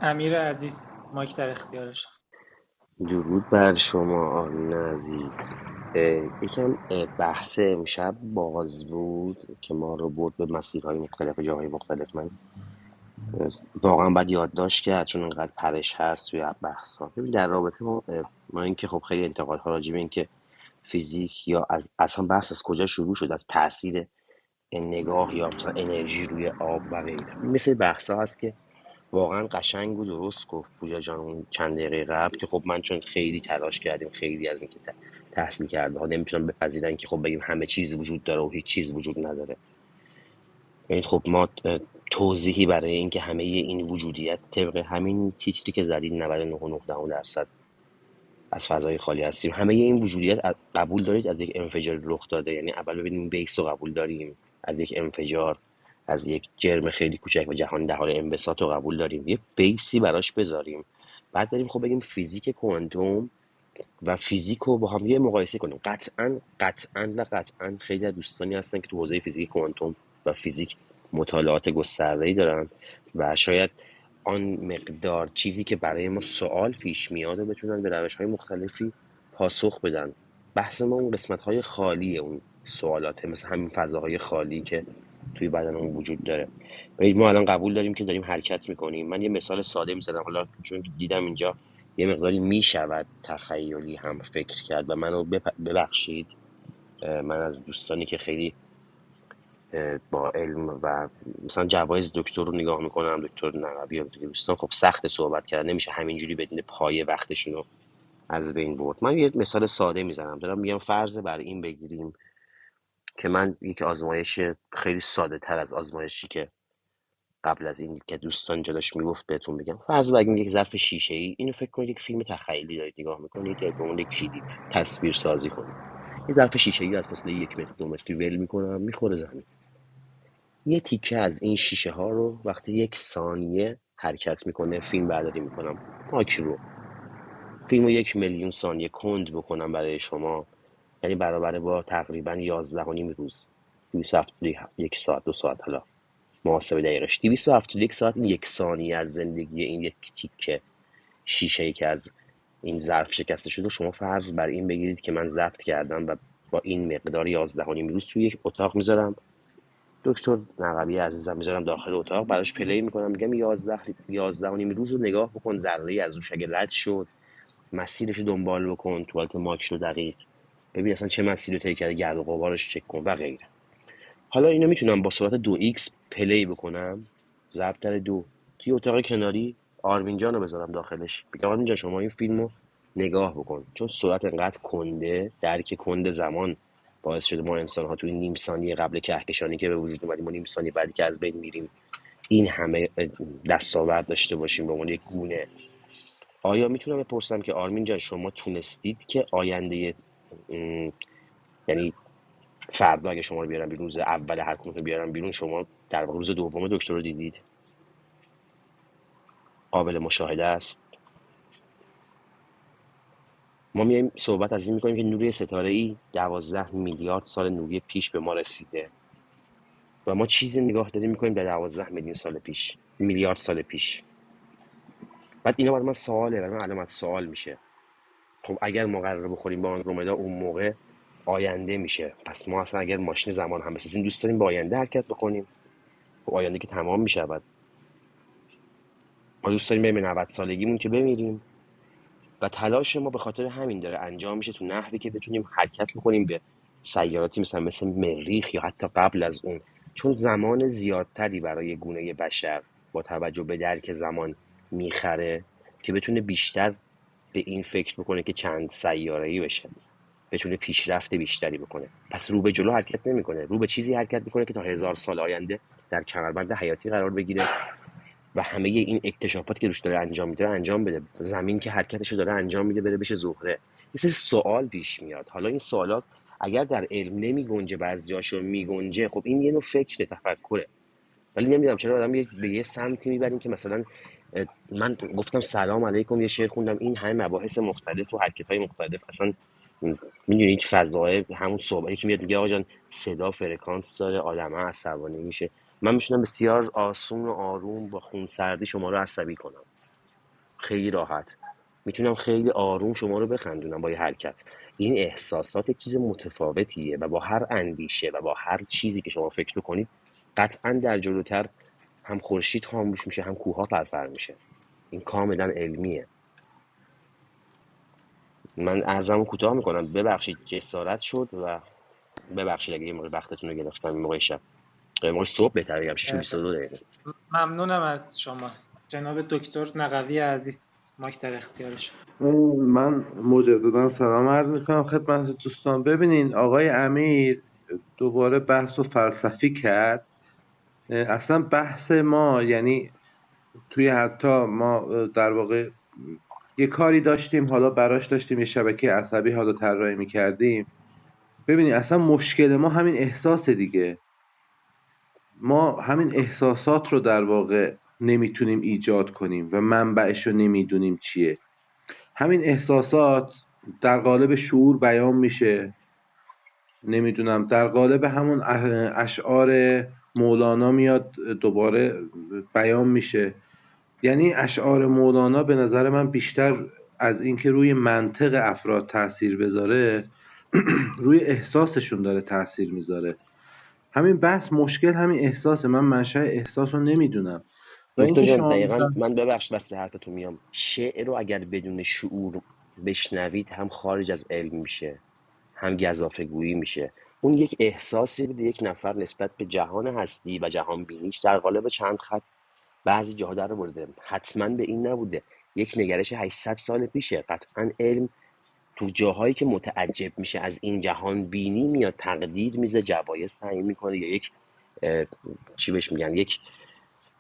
امیر عزیز مایک در اختیار شما. درود بر شما آرمین عزیز. یکم بحث امشب باز بود که ما رو برد به مسیرهای مختلف جاهای مختلف. من واقعا باید یادداشت کرد چون انقدر پرش هست توی بحث ها. ببین در رابطه ما اینکه خب خیلی انتقاد ها راجع به اینکه فیزیک یا از اصلا بحث از کجا شروع شد، از تاثیر نگاه یا مثلا انرژی روی آب و غیره. مثل بحث ها هست که واقعا قشنگ و درست گفت پویا جان اون چند دقیقه قبل که خب من چون خیلی تلاش کردیم، خیلی از اینکه تحصیل کرده ها نمیتونم بپذیرن که خب بگیم همه چیز وجود داره و هیچ چیز وجود نداره. یعنی خب ما توضیحی برای اینکه همه این وجودیت طبق همین تیتری که زدید 99.9% از فضای خالی هستیم، همه این وجودیت قبول دارید از یک انفجار رخ داده. یعنی اول ببینیم بیس رو قبول داریم از یک انفجار، از یک جرم خیلی کوچک و جهان در حال انبساط رو قبول داریم، یه بیسی براش بذاریم، بعد بریم خب بگیم فیزیک کوانتوم و فیزیک رو با هم یه مقایسه کنیم. قطعاً خیلی از دوستانی هستن که تو حوزه فیزیک کوانتوم و فیزیک مطالعات گسترده‌ای دارن و شاید آن مقدار چیزی که برای ما سوال پیش میاد و بتونن به روش‌های مختلفی پاسخ بدن. بحث ما اون قسمت‌های خالی اون سوالاته، مثل همین فضاهای خالی که توی بدنمون وجود داره. ما الان قبول داریم که داریم حرکت میکنیم. من یه مثال ساده میزنم، حالا چون دیدم اینجا یه مقداری میشود تخیلی هم فکر کرد و منو ببخشید. من از دوستانی که خیلی با علم و مثلا جوایز دکتر رو نگاه میکنم، دکتر نقوی و دیگه دوستان، خب سخت صحبت کردن، نمیشه همینجوری بدون پایه وقتشون رو از بین برد. من یه مثال ساده میزنم، دارم میگم فرض بر این بگیریم که من یک آزمایش خیلی ساده تر از آزمایشی که قبل از این که دوستان جلوش میگفت بهتون بگم. فرض بگیم یک ظرف شیشه ای، اینو فکر کنید یک فیلم تخیلی دارید نگاه میکنید یا به عنوان یک کلیپ تصویر سازی کنید. این ظرف شیشه ای از فاصله 1 متر 2 متری ول میکنم میخوره زمین. یه تیکه از این شیشه ها رو وقتی 1 ثانیه حرکت میکنه فیلم برداری میکنم، ماکرو فیلم رو 1 میلیون ثانیه کند بکنم برای شما، یعنی برابر با تقریبا 11 و نیم روز، 271 ساعت 2 ساعت، حالا محاسبه دقیقش 271 ساعت. این 1 ثانیه از زندگی این یک تیکه شیشه ای که از این ظرف شکسته شده شما فرض بر این بگیرید که من ضبط کردم و با این مقدار 11 و نیم روز توی یک اتاق میذارم. دکتر نقوی عزیزم میذارم داخل اتاق، براش پلی میکنم، میگم 11 و نیم روز رو نگاه بکن، ذره از روش اگه رد شد مسیرش رو دنبال بکن تو حالت ماکرو دقیق، ببین اصلا چه مسیری رو طی کرده، گرد و غبارش چک کن و غیره. حالا اینو میتونم با سرعت 2x پلی بکنم، ضرب در 2، توی اتاق کناری آرمین جان رو بذارم داخلش، بگم آرمین جان شما این فیلم رو نگاه بکن. چون سرعت انقدر کنده، درک کند زمان باعث شده ما انسان ها توی نیم ثانیه قبل کهکشانی که به وجود اومدیم و نیم ثانیه بعدی که از بین میریم این همه دستاورد داشته باشیم به عنوان یک گونه. آیا میتونم بپرسم که آرمین جان شما تونستید که آینده یعنی فردا اگه شما رو بیارن بیرون، روز اول هر کدومتون بیارن بیرون، شما در واقع روز دوم دکتر رو دیدید؟ قابل مشاهده است. ما میایم صحبت از این میکنیم که نور ستاره ای 12 میلیارد سال نوری پیش به ما رسیده و ما چیزی نگاه داریم میکنیم در 12 میلیون سال پیش، میلیارد سال پیش. بعد اینا برای من سواله، برای من علامت سوال میشه. خب اگر ما قرار بخوریم به آندرومدا اون موقع آینده میشه، پس ما اصلا اگر ماشین زمان هم بسازیم دوست داریم با آینده حرکت بکنیم؟ خب آینده که تمام میشه. بعد ما دوست داریم بریم به 90 سالگیمون که بمیریم و تلاش ما به خاطر همین داره انجام میشه تو نحوی که بتونیم حرکت بکنیم به سیاراتی مثل مریخ یا حتی قبل از اون، چون زمان زیادتری برای گونه بشر با توجه به درک زمان میخره که بتونه بیشتر به این فکر بکنه که چند سیاره‌ای بشه، بتونه پیشرفت بیشتری بکنه. پس رو به جلو حرکت نمیکنه، رو به چیزی حرکت میکنه که تا 1000 سال آینده در کمربند حیاتی قرار بگیره و همه این اکتشافات که روش داره انجام میده انجام بده. زمین که حرکتش داره انجام میده بره بشه زهره. یه سری سوال پیش میاد. حالا این سوالات اگر در علم نمیگنجه، بعضیاشو میگنجه، خب این یه نوع فکر تفکره. ولی نمیدونم چرا آدم به یه سمتی میبریم که مثلا من گفتم سلام علیکم، یه شعر خوندم، این همه مباحث مختلف و حرکت‌های مختلف اصلا میدونید فضای همون صحبتی که میاد میگه آقا جان صدا فرکانس داره، آدم‌ها عصبانی میشه. من میتونم بسیار آسون و آروم با خونسردی شما رو عصبی کنم، خیلی راحت. میتونم خیلی آروم شما رو بخندونم با یه حرکت. این احساسات یک چیز متفاوتیه و با هر اندیشه و با هر چیزی که شما فکر کنید قطعا در جلوتر هم خورشید خاموش میشه، هم کوه فرفر میشه. این کاملا علمیه. من عرضمو کوتاه میکنم، ببخشید جسارت شد و ببخشید اگه یه موقع وقتتون رو گرفتم، این موقع شب، موقع صبح بهتره بگم 6 و 22 دقیقه. ممنونم از شما جناب دکتر نقوی عزیز. مایک در اختیارش. من مجددا سلام عرض میکنم خدمت دوستان. ببینین آقای امیر دوباره بحث و فلسفی کرد. اصلا بحث ما یعنی توی حتی ما در واقع یه کاری داشتیم، حالا براش داشتیم یه شبکه عصبی حالا طراحی میکردیم. ببینید اصلا مشکل ما همین احساس دیگه. ما همین احساسات رو در واقع نمیتونیم ایجاد کنیم و منبعش رو نمیدونیم چیه. همین احساسات در قالب شعور بیان میشه، نمیدونم در قالب همون اشعار مولانا میاد دوباره بیان میشه. یعنی اشعار مولانا به نظر من بیشتر از اینکه روی منطق افراد تاثیر بذاره روی احساسشون داره تاثیر میذاره. همین بحث مشکل همین احساسه. من منشأ احساس رو نمیدونم و دکتر اینکه جان شما دقیقا، مثلا من ببخش وسط حرفتون میام، شعر رو اگر بدون شعور بشنوید هم خارج از علم میشه، هم گزافه گویی میشه. اون یک احساسی بوده یک نفر نسبت به جهان هستی و جهان بینیش در قالب چند خط بعضی جاها در برده، حتما به این نبوده. یک نگرش 800 سال پیشه. قطعا علم تو جاهایی که متعجب میشه از این جهان بینی میاد تقدیر میزه، جوایز تعیین میکنه، یا یک اه، چی بهش میگن، یک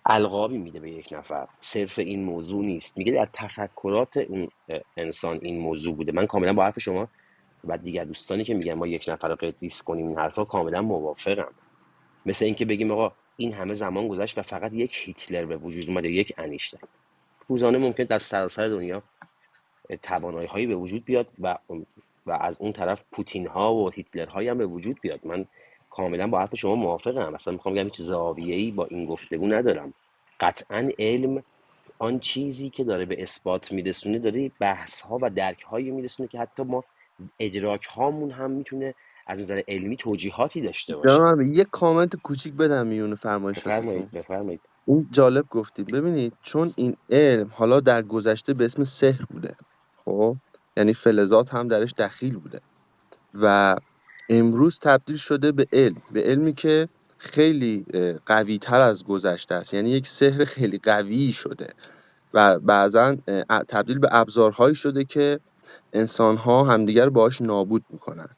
القابی میده به یک نفر. صرف این موضوع نیست، میگه در تفکرات اون انسان این موضوع بوده. من کاملا با حرف شما و دیگر دوستانی که میگن ما یک نفر رو قدیس کنیم این حرفا کاملا موافقم. مثل اینکه بگیم آقا این همه زمان گذشت و فقط یک هیتلر به وجود اومده، یک انیشتین. روزانه ممکن در سراسر دنیا توانایی هایی به وجود بیاد و از اون طرف پوتین ها و هیتلر هایی هم به وجود بیاد. من کاملا با حرف شما موافقم، اصلا میخوام بگم هیچ زاویه‌ای با این گفتگو ندارم. قطعا علم آن چیزی که داره به اثبات میرسونه، داره بحث ها و درک هایی میرسونه که حتی ما ادراک هامون هم میتونه از نظر علمی توجیهاتی داشته باشه. جناب یه کامنت کوچیک بدم میونه بفرمایید فرمایشاتتون. بفرمایید. این جالب گفتید. ببینید چون این علم حالا در گذشته به اسم سحر بوده، خب یعنی فلزات هم درش دخیل بوده و امروز تبدیل شده به علم، به علمی که خیلی قوی تر از گذشته است. یعنی یک سحر خیلی قوی شده و بعضا تبدیل به ابزارهایی شده که انسان‌ها همدیگر رو باهاش نابود میکنن.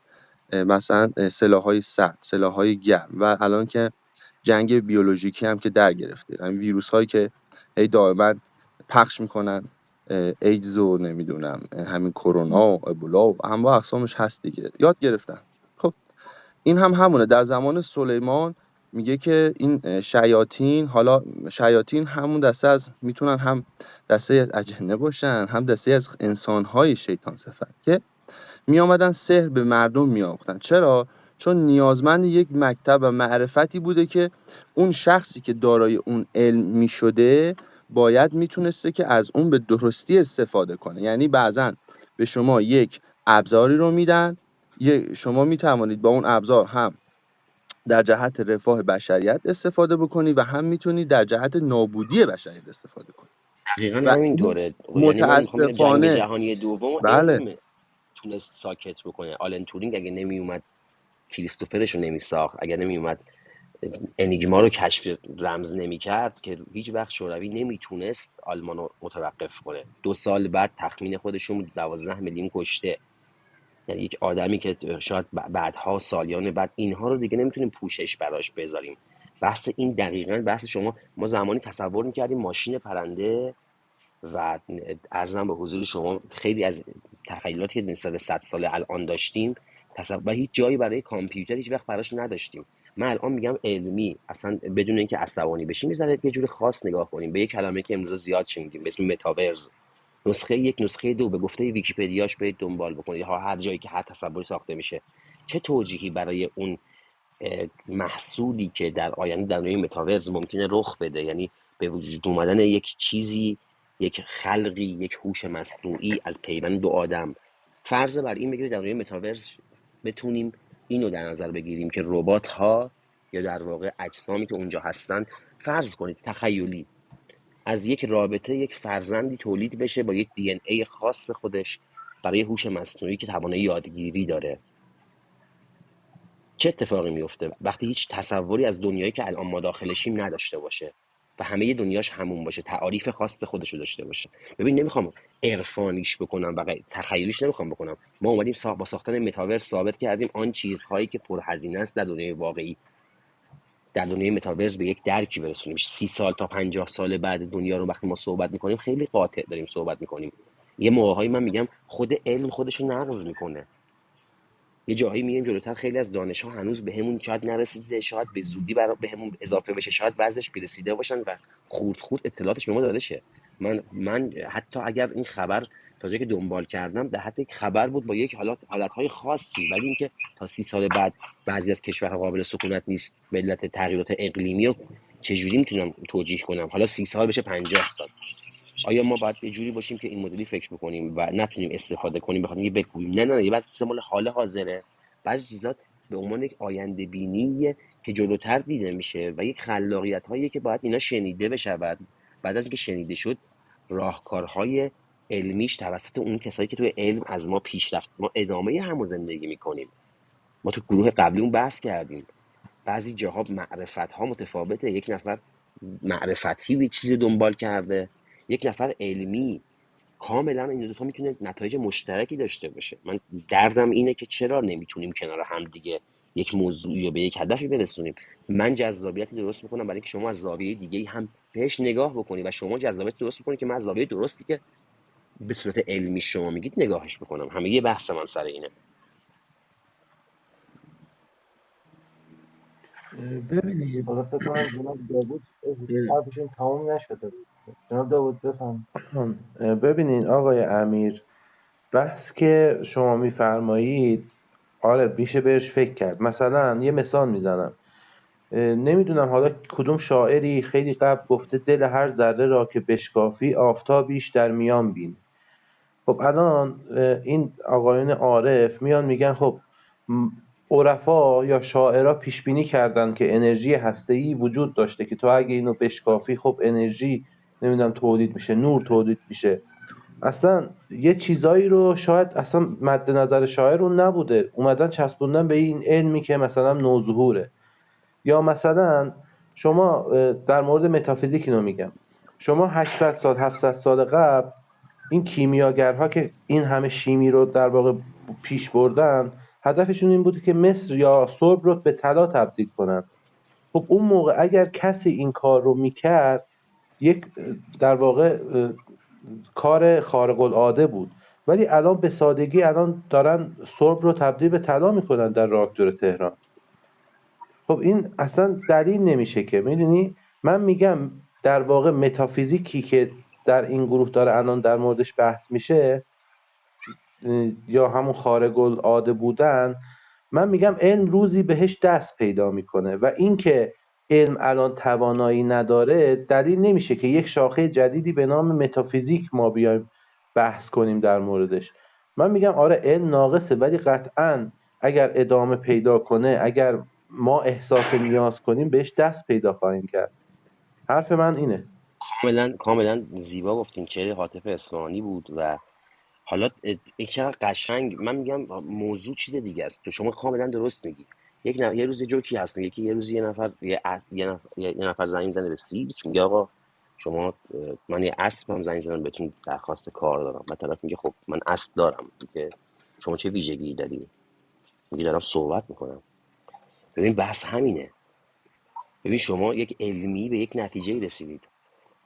مثلا سلاح‌های سرد، سلاح‌های گرم و الان که جنگ بیولوژیکی هم که در گرفته، همین ویروس هایی که هی دائما پخش میکنن، ایدز و نمیدونم همین کرونا و ابولا و انواع اقسامش هست دیگه، یاد گرفتن. خب این هم همونه. در زمان سلیمان میگه که این شیاطین، حالا شیاطین همون دسته از میتونن هم دسته از اجنه باشن، هم دسته از انسانهای شیطان صفت که میآمدن سحر به مردم میآموختن. چرا؟ چون نیازمند یک مکتب و معرفتی بوده که اون شخصی که دارای اون علم میشده باید میتونسته که از اون به درستی استفاده کنه. یعنی بعضن به شما یک ابزاری رو میدن، شما میتوانید با اون ابزار هم در جهت رفاه بشریت استفاده بکنی و هم میتونید در جهت نابودی بشریت استفاده کنی. دقیقا و این همینطوره. یعنی من میخوام بگم جنگ متاسفانه، جهانی دوم بله، علم تونست ساکت بکنه. آلن تورینگ اگه نمیومد کریستوفرش رو نمیساخت، اگر نمیومد انیگما رو کشف رمز نمیکرد، که هیچ وقت شوروی نمیتونست آلمان رو متوقف کنه. 2 سال بعد تخمین خودشون 12 میلیون کشته. یعنی یک آدمی که شاید بعدها سالیان بعد اینها رو دیگه نمیتونیم پوشش براش بذاریم. بحث این دقیقاً بحث شما. ما زمانی تصور میکردیم ماشین پرنده و ارزم به حضور شما خیلی از تخیلاتی که نسبت به 100 سال الان داشتیم تصور هیچ جایی برای کامپیوتر هیچ وقت براش نداشتیم. من الان میگم علمی، اصلا بدون اینکه عصبانی بشیم یه جور خاص نگاه کنیم به یک کلمه که امروز زیاد شنیدیم به اسم متاورز. نسخه یک، نسخه دو، به گفته ویکی‌پدیاش برید دنبال بکنید، ها هر جایی که هر تصوری ساخته میشه چه توجیهی برای اون محصولی که در آینده در دنیای متاورز ممکنه رخ بده، یعنی به وجود اومدن یک چیزی، یک خلقی، یک هوش مصنوعی از پیوند دو آدم. فرض بر این بگیرید در دنیای متاورز بتونیم اینو در نظر بگیریم که ربات ها یا در واقع اجسامی که اونجا هستن، فرض کنید تخیلی، از یک رابطه یک فرزندی تولید بشه با یک دی ان ای خاص خودش برای هوش مصنوعی که توانایی یادگیری داره. چه اتفاقی میفته وقتی هیچ تصوری از دنیایی که الان ما داخلشیم نداشته باشه و همه دنیاش همون باشه، تعاریف خاص خودشو داشته باشه؟ ببین نمیخوام عرفانیش بکنم و تخیلیش نمیخوام بکنم. ما اومدیم با ساختن متاورس ثابت کردیم آن چیزهایی که پرهزینه است در دنیای واقعی در دنیای متاورس به یک درکی برسونیم. 30 سال تا 50 سال بعد دنیا رو وقتی ما صحبت میکنیم خیلی قاطع داریم صحبت میکنیم. یه موقعی من میگم خود علم خودشو نقض میکنه. یه جایی میایم جلوتر، خیلی از دانش ها هنوز بهمون شاید نرسیده، شاید به زودی بهمون اضافه بشه، شاید بعضیش برسیده باشن و خورد خورد اطلاعاتش به ما داده شه. من حتی اگر این خبر تا جایی که دنبال کردم در حد یک خبر بود با یک حالتهای خاصی، ولی اینکه تا 30 سال بعد بعضی از کشورها قابل سکونت نیست به علت تغییرات اقلیمی و چجوری میتونم توجیه کنم؟ حالا 30 سال بشه 50 سال، آیا ما باید یه جوری باشیم که این مدلی فکر بکنیم و نتونیم استفاده کنیم بخاطر اینکه بگوییم نه یه بعد استعمال حال حاضره؟ بعضی چیزات به عنوان یک آینده بینی که جلوتر دیده میشه و یک خلاقیت هایی که باید اینا شنیده بشود. بعد از اینکه شنیده شد، راهکارهای علمیش توسط اون کسایی که توی علم از ما پیشرفت، ما ادامه همو زندگی میکنیم. ما تو گروه قبلی اون بحث کردیم، بعضی جاها معرفت ها متفاوته. یک نفر معرفتی یه چیزی دنبال کرده، یک نفر علمی. کاملا این دو تا میتونه نتایج مشترکی داشته باشه. من دردم اینه که چرا نمیتونیم کنار هم دیگه یک موضوع یا به یک هدفی برسونیم. من جذابیتی درست میکنم برای اینکه شما از زاویه دیگه هم بهش نگاه بکنید و شما جذابیت درست میکنید که من از زاویه درستی که به صورت علمی شما میگید نگاهش بکنم. همه یه بحث من سر اینه. ببینید حالا فکر کنم جناب داوود حرفشون تمام نشده بود. جناب داوود بفهم. ببینین آقای امیر، بحث که شما میفرمایید آره میشه بهش فکر کرد. مثلا یه مثال میزنم، نمیدونم حالا کدوم شاعری خیلی قبل گفته دل هر ذره را که بشکافی آفتابیش در میان بین. خب الان این آقایون عارف میان میگن خب عرفا یا شاعرها پیش بینی کردن که انرژی هسته‌ای وجود داشته که تو اگه اینو بشکافی خب انرژی نمیدونم تولید میشه، نور تولید میشه. اصلا یه چیزایی رو شاید اصلا مد نظر شاعر اون نبوده، اومدن چسبوندن به این علمی که مثلا نوظهوره. یا مثلا شما در مورد متافیزیک اینو میگم، شما 800 سال 700 سال قبل این کیمیاگرها که این همه شیمی رو در واقع پیش بردن، هدفشون این بوده که مصر یا سرب رو به طلا تبدیل کنن. خب اون موقع اگر کسی این کار رو میکرد یک در واقع کار خارق العاده بود، ولی الان به سادگی الان دارن سرب رو تبدیل به طلا میکنن در راکتور تهران. خب این اصلا دلیل نمیشه که، میدونی من میگم در واقع متافیزیکی که در این گروه داره الان در موردش بحث میشه یا همون خارق العاده بودن، من میگم علم روزی بهش دست پیدا میکنه و اینکه علم الان توانایی نداره دلیل نمیشه که یک شاخه جدیدی به نام متافیزیک ما بیایم بحث کنیم در موردش. من میگم آره علم ناقصه، ولی قطعاً اگر ادامه پیدا کنه، اگر ما احساس نیاز کنیم بهش دست پیدا خواهیم کرد. حرف من اینه. کاملا زیبا گفتین. چهره حاطف اصفهانی بود و حالا این چقدر قشنگ. من میگم موضوع چیز دیگه است. تو شما کاملا درست میگی. یه روز یه جوکی هست میگه که یه روز یه نفر زنگ میزنه به سیرک، میگه آقا شما من یه اسبم زنگ زدم بهتون درخواست کار دارم. و طرف میگه خب من اسب دارم، میگه شما چه ویژگی داری؟ میگه دارم صحبت میکنم. ببین بحث همینه. ببین شما یک علمی به یک نتیجه رسیدید.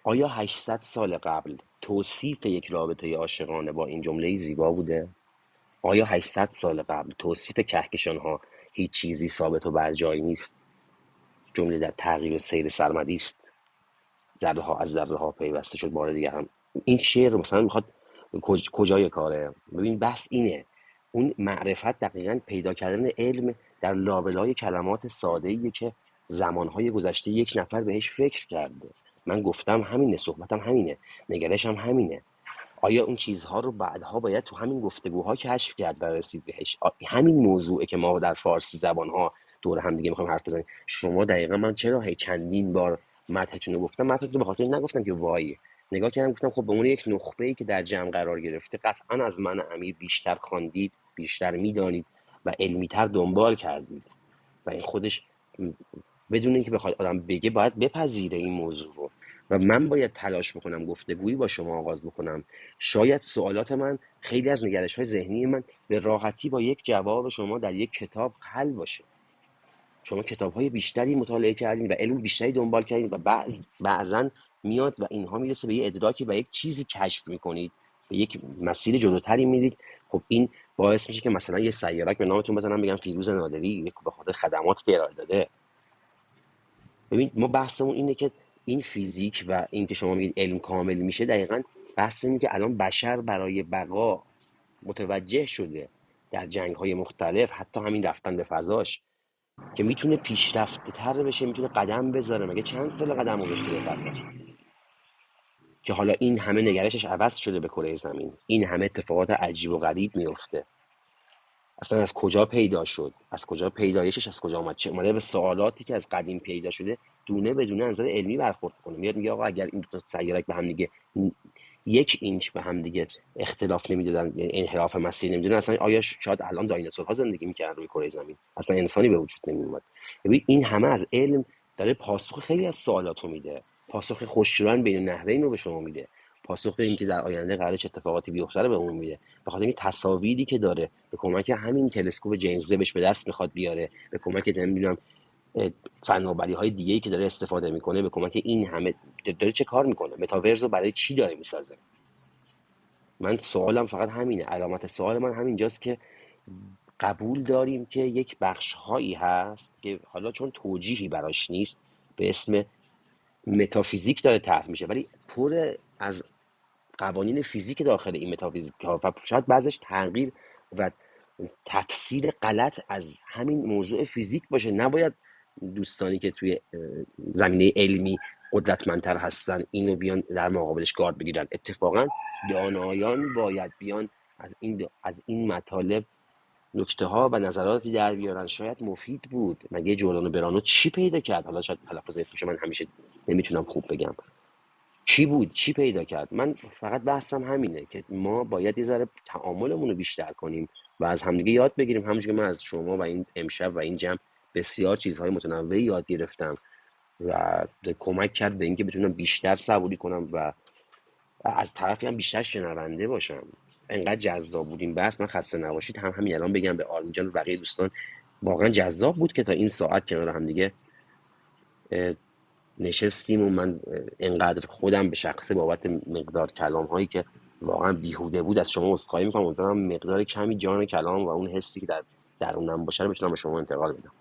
آیا 800 سال قبل توصیف یک رابطه عاشقانه با این جمله زیبا بوده؟ آیا 800 سال قبل توصیف کهکشان‌ها هیچ چیزی ثابت و برجایی نیست؟ جمله در تغییر سیر سرمدی است. ذره‌ها از ذره‌ها پیوسته شد بار دیگه هم. این شعر مثلا میخواد کجای کاره؟ ببین بحث اینه. اون معرفت دقیقا پیدا کردن علم در لابلای کلمات ساده‌ایه که زمانهای گذشته یک نفر بهش فکر کرده. من گفتم همینه، صحبتم همینه، نگرشم همینه. آیا اون چیزها رو بعدها باید تو همین گفتگوها کشف کرد و رسید بهش؟ همین موضوعه که ما در فارسی زبانها دور هم دیگه میخوایم حرف بزنیم. شما دقیقا من چرا هی چندین بار مدحتون رو گفتم؟ مدحتون رو به خاطر این نگفتم که وای، نگاه کردم گفتم خب به عنوان یک نخبه‌ای که در جمع قرار گرفته قطعا از من امیر بیشتر خواندید، بیشتر میدانید و علمی‌تر دنبال کردید و این خودش بدون اینکه بخواد آدم بگه باید بپذیره این موضوع رو. و من باید تلاش بکنم گفتگویی با شما آغاز بکنم. شاید سوالات من، خیلی از نگرش‌های ذهنی من به راحتی با یک جواب شما در یک کتاب حل باشه. شما کتاب‌های بیشتری مطالعه کردین و علم بیشتری دنبال کردین و بعضن میاد و اینها میرسه به یه ادراکی و یک چیزی کشف میکنید، به یک مسیر جلوتری میرید. خب این باعث میشه که مثلا یه سیارک به نامتون بزنم بگم فیروز نادری، یک به خاطر خدماتی که ارائه داده. ببین ما بحثمون اینه که این فیزیک و این که شما میگید علم کامل میشه، دقیقاً بحث اینه که الان بشر برای بقا متوجه شده در جنگ‌های مختلف، حتی همین رفتن به فضاش، که میتونه پیشرفته تر بشه، میتونه قدم بذاره. مگه چند سال قدم گذاشته به فضا که حالا این همه نگرشش عوض شده به کره زمین، این همه اتفاقات عجیب و غریب میفته. اصلا از کجا پیدا شد، از کجا پیدایشش از کجا آمد، چه اومده به سوالاتی که از قدیم پیدا شده دونه بدونه از نظر علمی برخورد کنه. میاد میگه آقا اگر این دو تا سیارک به هم دیگه 1 اینچ به هم دیگه اختلاف نمیدادن، یعنی انحراف مسیر نمیدادن، اصلا آیا شاید الان دایناسورها زندگی میکردن روی کره زمین، اصلا انسانی به وجود نمیومد. ببین این همه از علم داره پاسخ خیلی از سوالاتو میده، پاسخ خشکشدن بین نهرین رو به شما میده، پاسخ این که در آینده قراره چه اتفاقاتی بیفته رو به اون میده. به خاطر این تصاویری که داره به کمک همین تلسکوپ جیمز وبش به دست میخواد بیاره، به کمک نمیدونم فناوری های دیگه ای که داره استفاده میکنه، به کمک این همه داره چه کار میکنه، متاورس رو برای چی داره میسازه. من سوالم فقط همینه، علامت سوال من همینجاست که قبول داریم که یک بخش هایی هست که حالا چون توجیهی براش نیست به اسم متافیزیک داره طرح میشه، ولی پر از قوانین فیزیک داخل این متافیزیک ها و شاید بعضش تغییر و تفسیر غلط از همین موضوع فیزیک باشه. نباید دوستانی که توی زمینه علمی قدرتمندتر هستن اینو بیان در مقابلش گارد بگیرن. اتفاقا دانایان باید بیان از این مطالب نکته ها و نظراتی در بیارن. شاید مفید بود. مگه جولانو برانو چی پیدا کرد؟ حالا شاید تلفظ اسمش من همیشه نمیتونم خوب بگم، کی بود، چی پیدا کرد. من فقط بحثم همینه که ما باید یه ذره تعاملمون رو بیشتر کنیم و از همدیگه یاد بگیریم. همونجوری که من از شما و این امشب و این جمع بسیار چیزهای متنوعی یاد گرفتم و کمک کرد به اینکه بتونم بیشتر صبوری کنم و از طرفی هم بیشتر شنونده باشم. انقدر جذاب بود این بحث. من خسته نباشید همین الان بگم به آرمین جان و بقیه دوستان، واقعا جذاب بود که تا این ساعت کنار هم دیگه نشستیم و من انقدر خودم به شخصه بابت مقدار کلام هایی که واقعا بیهوده بود از شما عذرخواهی میکنم. امیدوارم مقدار کمی جان کلام و اون حسی که در درونم باشه رو بتونم به شما انتقال بدم.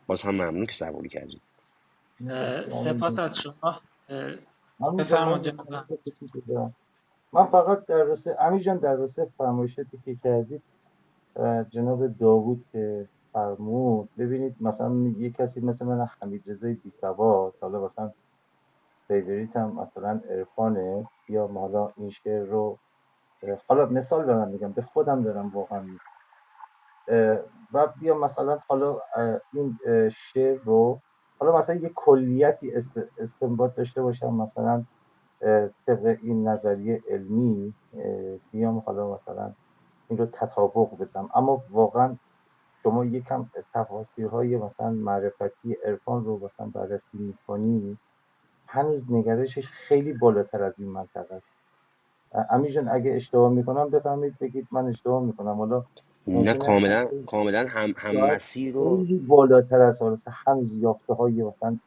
باز هم ممنون که صبوری کردید. مرسی امین سپاس جان. از شما. امین جان بفرمایید من جناب چیزی بگم. من فقط در راسته امین جان، در راسته فرمایشاتی که کردید جناب داوود که فرمود، ببینید مثلا یه کسی مثل من حمید رضای بی سواد، حالا مثلا فیوریت هم مثلا عرفانه، یا حالا این شعر رو حالا مثال دارم میگم، به خودم دارم واقعا میگم، و بیا مثلا حالا این شعر رو حالا مثلا یه کلیتی استنباط داشته باشم، مثلا طبق این نظریه علمی بیام حالا مثلا این رو تطابق بدم، اما واقعا شما یکم تفاسیرهای مثلا معرفتی عرفان رو مثلا بررسی میکنی، هنوز نگرشش خیلی بالاتر از این منطقه است. امیر جان اگه اشتباه میکنم بفهمید بگید من اشتباه میکنم، حالا نه، ممکنه کاملا هم شاید مسیر رو خیلی بالاتر از حالا هنوز یافته های مثلا